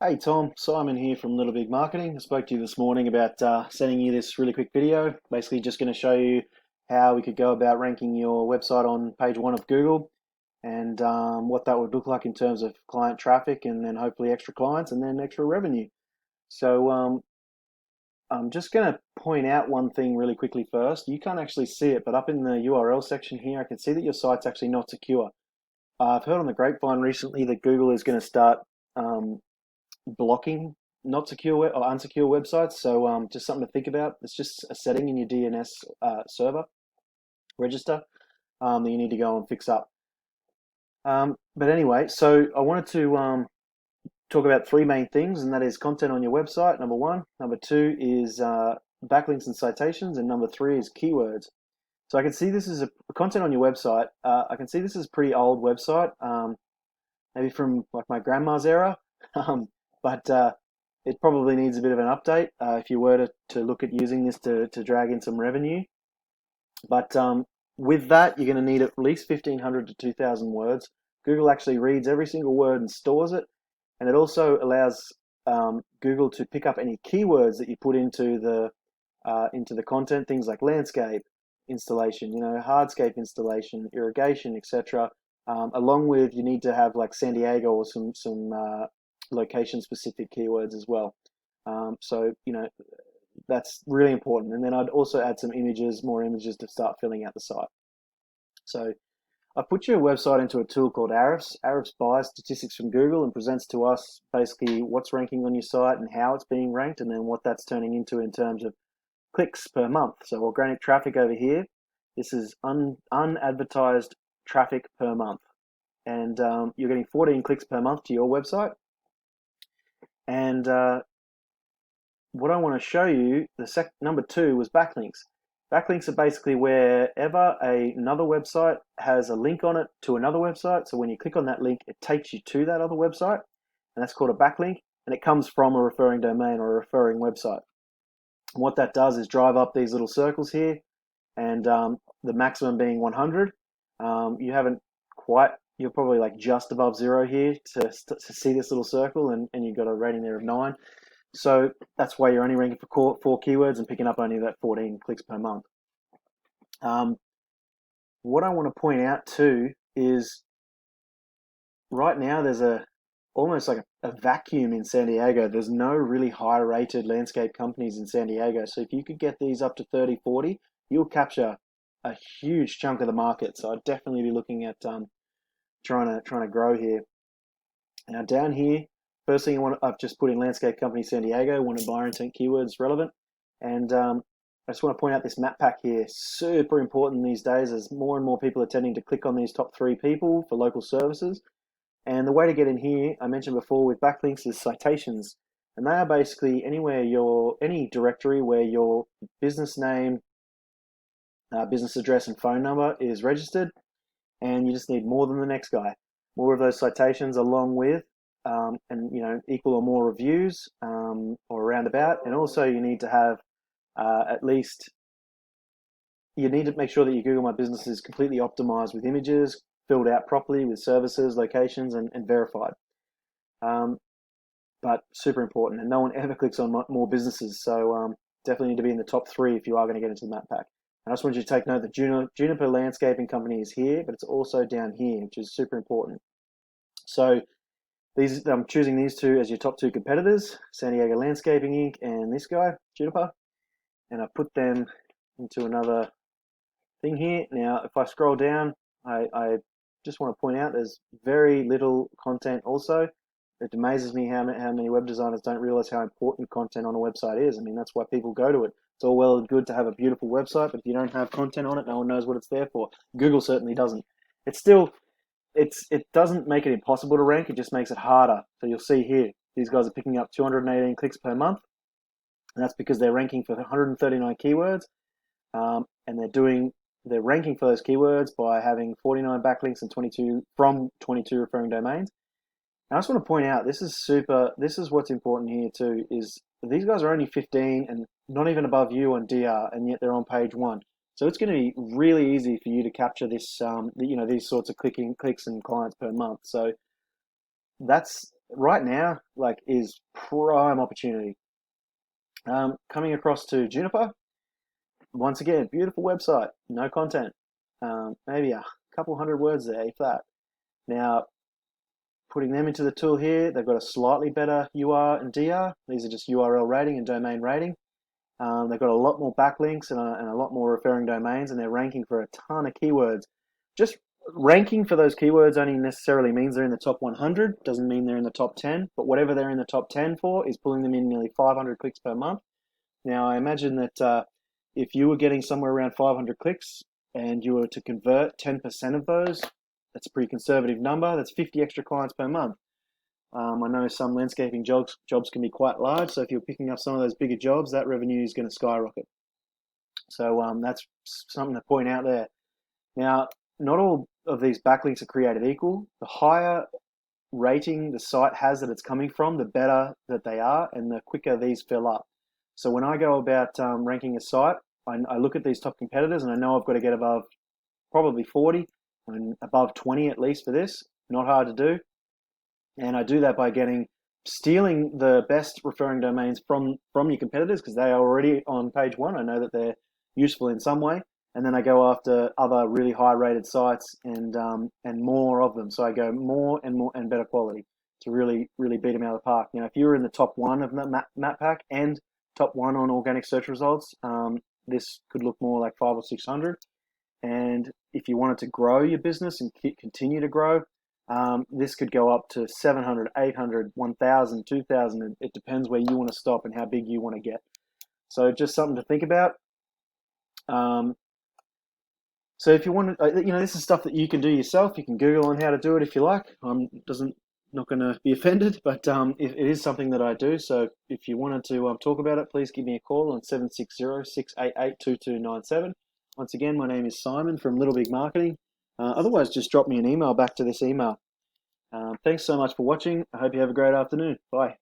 Hey Tom, Simon here from Little Big Marketing. I spoke to you this morning about sending you this really quick video. Basically, just going to show you how we could go about ranking your website on page one of Google and what that would look like in terms of client traffic and then hopefully extra clients and then extra revenue. So I'm just going to point out one thing really quickly first. You can't actually see it, but up in the URL section here, I can see that your site's actually not secure. I've heard on the grapevine recently that Google is going to start blocking not secure or unsecure websites. So just something to think about. It's just a setting in your DNS server register that you need to go and fix up. But anyway, so I wanted to talk about three main things, and that is content on your website, number one. Number two is backlinks and citations, and number three is keywords. So I can see this is a content on your website. I can see this is a pretty old website, maybe from like my grandma's era. But it probably needs a bit of an update if you were to look at using this to drag in some revenue. But with that, you're going to need at least 1,500 to 2,000 words. Google actually reads every single word and stores it. And it also allows Google to pick up any keywords that you put into the content, things like landscape installation, hardscape installation, irrigation, etc. Along with, you need to have like San Diego or some location-specific keywords as well. So that's really important. And then I'd also add some images, more images to start filling out the site. So I put your website into a tool called Ahrefs. Ahrefs buys statistics from Google and presents to us basically what's ranking on your site and how it's being ranked, and then what that's turning into in terms of clicks per month. So organic traffic over here, this is unadvertised traffic per month. And you're getting 14 clicks per month to your website. And what I want to show you, number two was backlinks. Backlinks are basically wherever another website has a link on it to another website. So when you click on that link, it takes you to that other website, and that's called a backlink. And it comes from a referring domain or a referring website. And what that does is drive up these little circles here, and the maximum being 100. You haven't quite. You're probably like just above zero here to see this little circle, and you've got a rating there of 9. So that's why you're only ranking for 4 keywords and picking up only that 14 clicks per month. What I want to point out too is right now there's almost like a vacuum in San Diego. There's no really high rated landscape companies in San Diego. So if you could get these up to 30, 40, you'll capture a huge chunk of the market. So I'd definitely be looking at trying to grow here. Now down here, first thing I've just put in landscape company San Diego, wanted buyer intent keywords relevant. And I just want to point out this map pack here, super important these days as more and more people are tending to click on these top 3 people for local services. And the way to get in here, I mentioned before with backlinks, is citations. And they are basically any directory where your business name, business address and phone number is registered, and you just need more than the next guy. More of those citations along with and equal or more reviews or around about. And also you need to have you need to make sure that your Google My Business is completely optimized with images, filled out properly with services, locations, and verified. But super important, and no one ever clicks on more businesses. So definitely need to be in the top 3 if you are going to get into the map pack. And I just want you to take note that Juniper Landscaping Company is here, but it's also down here, which is super important. So I'm choosing these 2 as your top 2 competitors, San Diego Landscaping Inc. and this guy, Juniper. And I put them into another thing here. Now, if I scroll down, I just want to point out there's very little content also. It amazes me how many web designers don't realize how important content on a website is. I mean, that's why people go to it. It's all well and good to have a beautiful website, but if you don't have content on it, no one knows what it's there for. Google certainly doesn't. It doesn't make it impossible to rank, it just makes it harder. So you'll see here, these guys are picking up 218 clicks per month, and that's because they're ranking for 139 keywords, and they're ranking for those keywords by having 49 backlinks and 22 referring domains. And I just want to point out, this is what's important here too, is these guys are only 15 and not even above you on DR, and yet they're on page 1. So it's going to be really easy for you to capture this, these sorts of clicks and clients per month. So that's right now, like, is prime opportunity. Coming across to Juniper, once again, beautiful website, no content, maybe a couple hundred words there, if that. Now, putting them into the tool here, they've got a slightly better UR and DR. These are just URL rating and domain rating. They've got a lot more backlinks and a lot more referring domains, and they're ranking for a ton of keywords. Just ranking for those keywords only necessarily means they're in the top 100, doesn't mean they're in the top 10, but whatever they're in the top 10 for is pulling them in nearly 500 clicks per month. Now, I imagine that if you were getting somewhere around 500 clicks and you were to convert 10% of those, that's a pretty conservative number. That's 50 extra clients per month. I know some landscaping jobs can be quite large, so if you're picking up some of those bigger jobs, that revenue is going to skyrocket. So that's something to point out there. Now, not all of these backlinks are created equal. The higher rating the site has that it's coming from, the better that they are, and the quicker these fill up. So when I go about ranking a site, I look at these top competitors, and I know I've got to get above probably 40 and above 20 at least for this. Not hard to do. And I do that by stealing the best referring domains from your competitors, because they are already on page one. I know that they're useful in some way. And then I go after other really high rated sites and more of them. So I go more and better quality to really beat them out of the park. Now, if you're in the top one of the map pack and top one on organic search results, this could look more like 500 or 600. And if you wanted to grow your business and continue to grow, this could go up to 700, 800, 1,000, 2,000. It depends where you want to stop and how big you want to get. So just something to think about. So if you want to, this is stuff that you can do yourself. You can Google on how to do it if you like. Not going to be offended, but it is something that I do. So if you wanted to talk about it, please give me a call on 760-688-2297. Once again, my name is Simon from Little Big Marketing. Otherwise, just drop me an email back to this email. Thanks so much for watching. I hope you have a great afternoon. Bye.